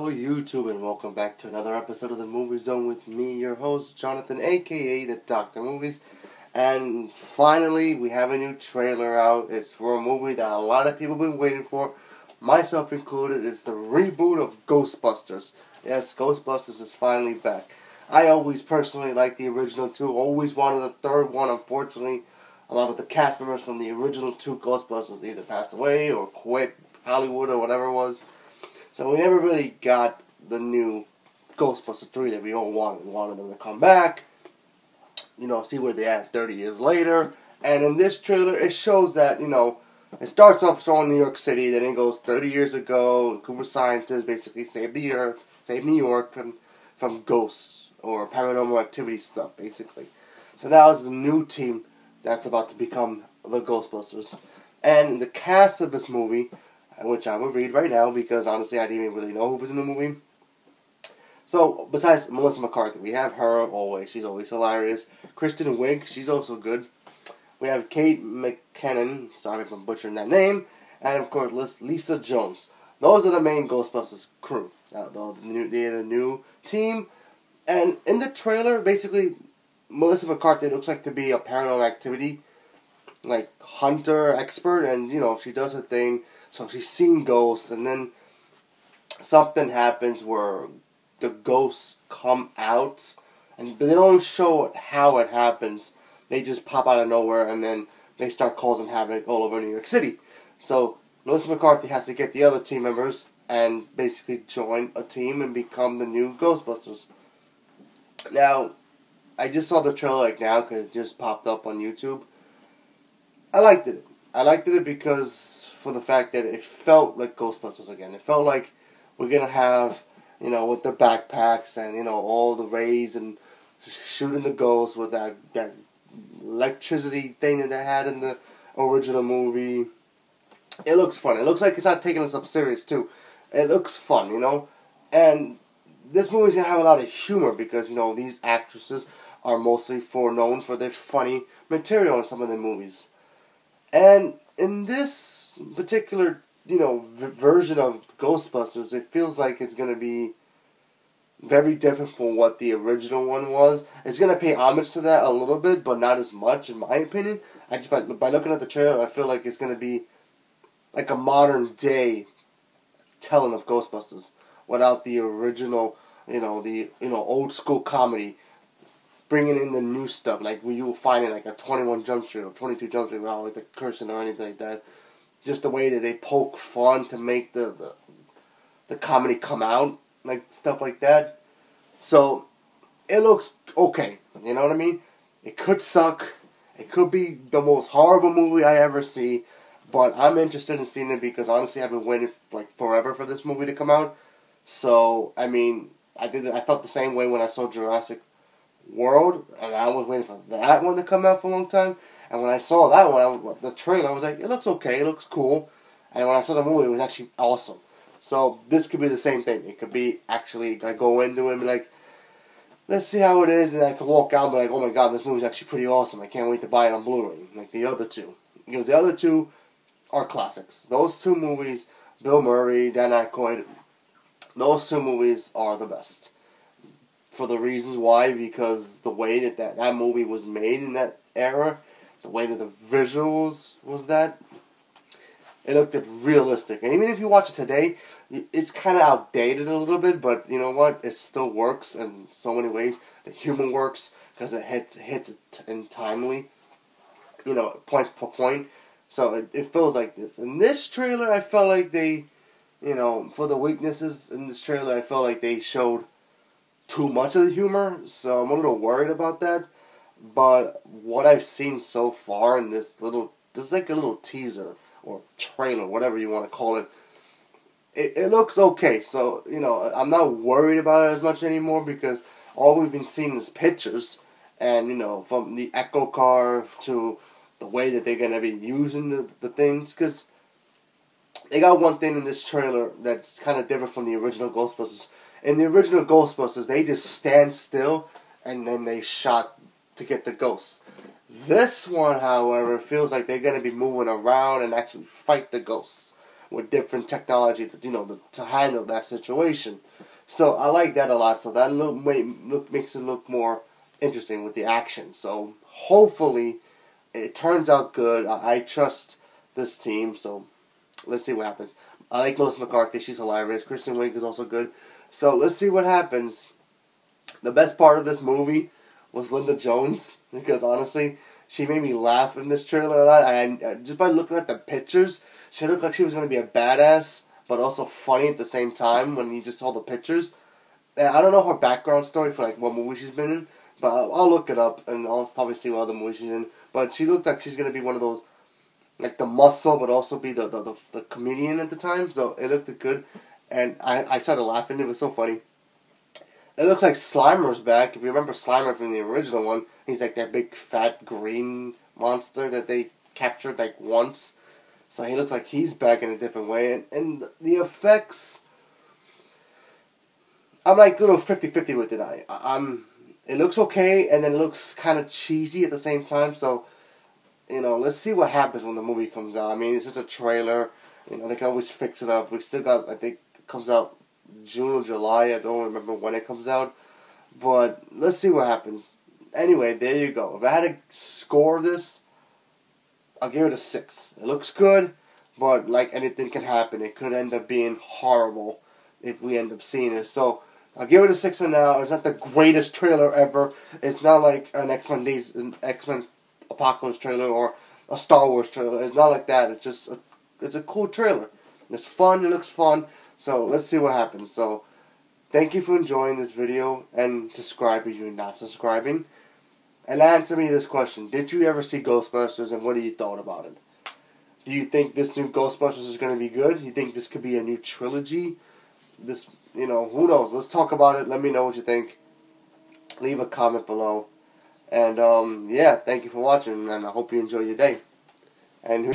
Hello YouTube and welcome back to another episode of the Movie Zone with me, your host Jonathan, aka the Dr. Movies. And finally we have a new trailer out. It's for a movie that a lot of people have been waiting for, myself included. It's the reboot of Ghostbusters. Yes, Ghostbusters is finally back. I always personally liked the original two, always wanted the third one. Unfortunately, a lot of the cast members from the original two Ghostbusters either passed away or quit Hollywood or whatever it was. So we never really got the new Ghostbusters 3 that we all wanted. We wanted them to come back, see where they're at 30 years later. And in this trailer, it shows that, it starts off showing New York City, then it goes 30 years ago, a group of scientists basically saved the Earth, saved New York from ghosts or paranormal activity stuff, basically. So now it's a new team that's about to become the Ghostbusters. And the cast of this movie, which I will read right now because honestly I didn't even really know who was in the movie. So, besides Melissa McCarthy, we have her always. She's always hilarious. Kristen Wiig, she's also good. We have Kate McKinnon, sorry if I'm butchering that name, and of course Lisa Jones. Those are the main Ghostbusters crew. They're the new team. And in the trailer, basically, Melissa McCarthy looks like to be a paranormal activity, like hunter expert, and she does her thing. So she's seen ghosts, and then something happens where the ghosts come out, but they don't show how it happens. They just pop out of nowhere, and then they start causing havoc all over New York City. So Melissa McCarthy has to get the other team members and basically join a team and become the new Ghostbusters. Now, I just saw the trailer now because it just popped up on YouTube. I liked it. I liked it because for the fact that it felt like Ghostbusters again. It felt like we're going to have, with the backpacks and, all the rays and shooting the ghosts with that electricity thing that they had in the original movie. It looks fun. It looks like it's not taking itself serious, too. It looks fun, And this movie's going to have a lot of humor because, these actresses are mostly known for their funny material in some of the movies. And in this particular, version of Ghostbusters, it feels like it's going to be very different from what the original one was. It's going to pay homage to that a little bit, but not as much, in my opinion. By looking at the trailer, I feel like it's going to be like a modern day telling of Ghostbusters without the original, old school comedy. Bringing in the new stuff, like where you will find it like a 21 Jump Street or 22 Jump Street without like the cursing or anything like that. Just the way that they poke fun to make the comedy come out, like stuff like that. So it looks okay. You know what I mean? It could suck. It could be the most horrible movie I ever see. But I'm interested in seeing it because honestly I've been waiting like forever for this movie to come out. So I mean, I felt the same way when I saw Jurassic World, and I was waiting for that one to come out for a long time. And when I saw that one, the trailer, I was like, it looks okay, it looks cool. And when I saw the movie, it was actually awesome. So this could be the same thing. It could be actually, I go into it and be like, let's see how it is, and I could walk out and be like, oh my god, this movie's actually pretty awesome. I can't wait to buy it on Blu-ray, like the other two. Because the other two are classics. Those two movies, Bill Murray, Dan Aykroyd, those two movies are the best. For the reasons why, because the way that movie was made in that era, the way that the visuals was it looked realistic. And even if you watch it today, it's kind of outdated a little bit, but you know what? It still works in so many ways. The humor works because it hits it in timely, point for point. So it feels like this. In this trailer, I felt like they, for the weaknesses in this trailer, I felt like they showed too much of the humor, so I'm a little worried about that. But what I've seen so far in this is like a little teaser or trailer, whatever you want to call it. It looks okay, so I'm not worried about it as much anymore because all we've been seeing is pictures, and from the Echo car to the way that they're gonna be using the things, because they got one thing in this trailer that's kind of different from the original Ghostbusters. In the original Ghostbusters, they just stand still and then they shot to get the ghosts. This one, however, feels like they're going to be moving around and actually fight the ghosts. with different technology, to handle that situation. So I like that a lot. So that makes it look more interesting with the action. So hopefully it turns out good. I trust this team. So let's see what happens. I like Melissa McCarthy. She's hilarious. Kristen Wiig is also good. So let's see what happens. The best part of this movie was Linda Jones, because honestly, she made me laugh in this trailer a lot. And just by looking at the pictures, she looked like she was going to be a badass, but also funny at the same time when you just saw the pictures. And I don't know her background story for like what movie she's been in, but I'll look it up and I'll probably see what other movies she's in. But she looked like she's going to be one of those, like the muscle, but also be the comedian at the time. So it looked good, and I started laughing. It was so funny. It looks like Slimer's back. If you remember Slimer from the original one, he's like that big fat green monster that they captured like once. So he looks like he's back in a different way. And the effects, I'm like a little 50-50 with it. It looks okay, and then it looks kind of cheesy at the same time. So, let's see what happens when the movie comes out. I mean, it's just a trailer. They can always fix it up. We still got, I think, it comes out June or July. I don't remember when it comes out. But let's see what happens. Anyway, there you go. If I had to score this, I'll give it a 6. It looks good, but like anything can happen. It could end up being horrible if we end up seeing it. So I'll give it a 6 for now. It's not the greatest trailer ever. It's not like an X-Men Apocalypse trailer or a Star Wars trailer. It's not like that. It's just it's a cool trailer. It's fun. It looks fun. So let's see what happens. So thank you for enjoying this video, and subscribe if you're not subscribing. And answer me this question. Did you ever see Ghostbusters, and what do you thought about it? Do you think this new Ghostbusters is going to be good? You think this could be a new trilogy? This, who knows? Let's talk about it. Let me know what you think. Leave a comment below. And, yeah, thank you for watching, and I hope you enjoy your day. And